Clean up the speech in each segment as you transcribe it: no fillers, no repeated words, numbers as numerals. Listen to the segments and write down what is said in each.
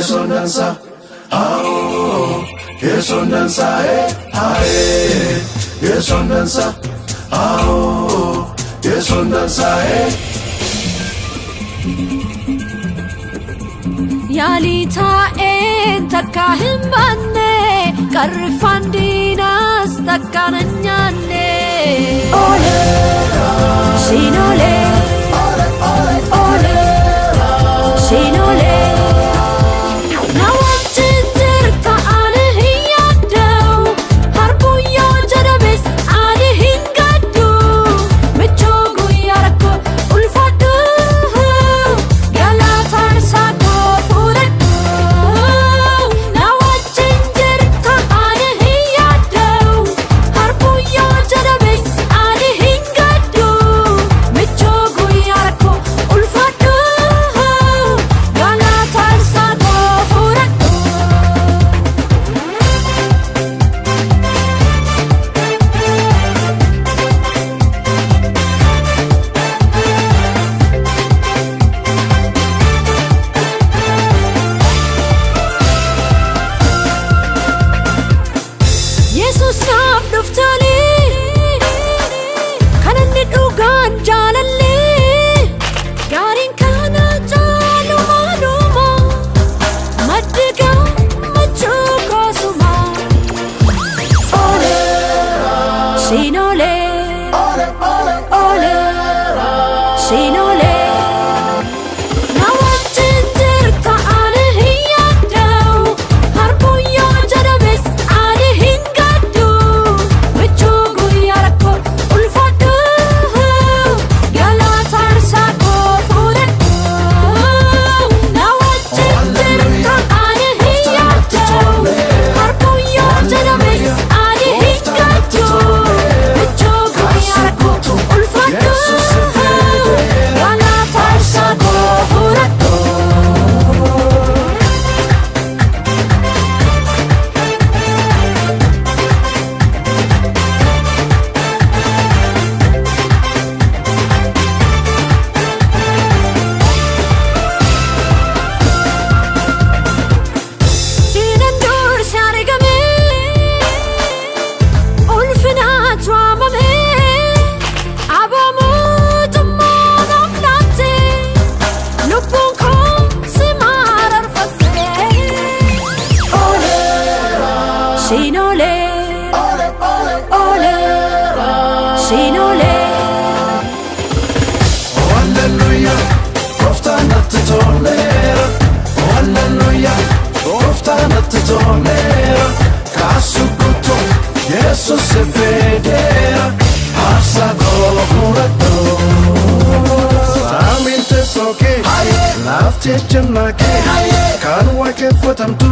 Yeson dansa, oh, Yeson dansa, Yeson dansa, oh, Yeson dansa, Yalita takahim banne, karfandinas takananyane. Ole, sinole, ole, sinole. Sinole, ole, ole, ole, sinole. Sinole, ole, ole, ole, sinole. Hallelujah, Goftana titolera, Hallelujah, Goftana titolera. Kasukuto, Jesus se federa, Asa gofurato. Saminte soke, lafte jannake, kan wake fotamtu,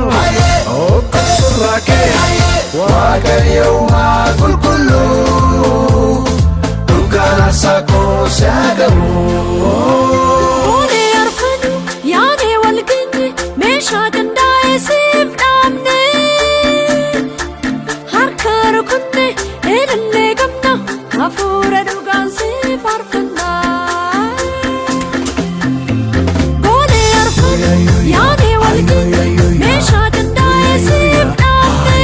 oh kasurake. Wakayeuma kulkulu, dukana sako siagamu. Ole arfanu, yaane walgini, meesha gandaa'e siif dhaabne. Harka rukunne, eelallee qabna, hafuura dhugaan siif arfanna. Ole arfanu, yaane walgini, meesha gandaa'e siif dhaabne.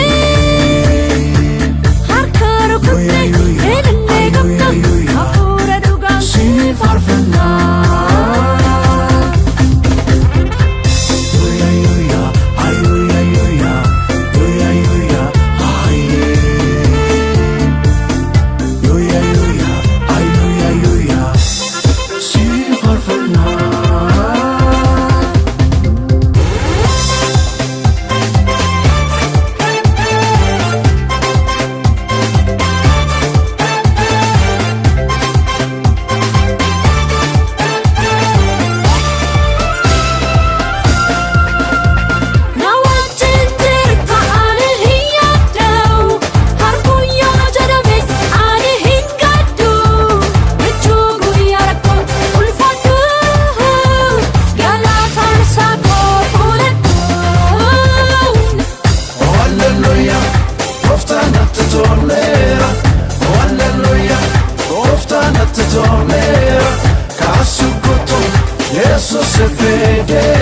Jesus se fede.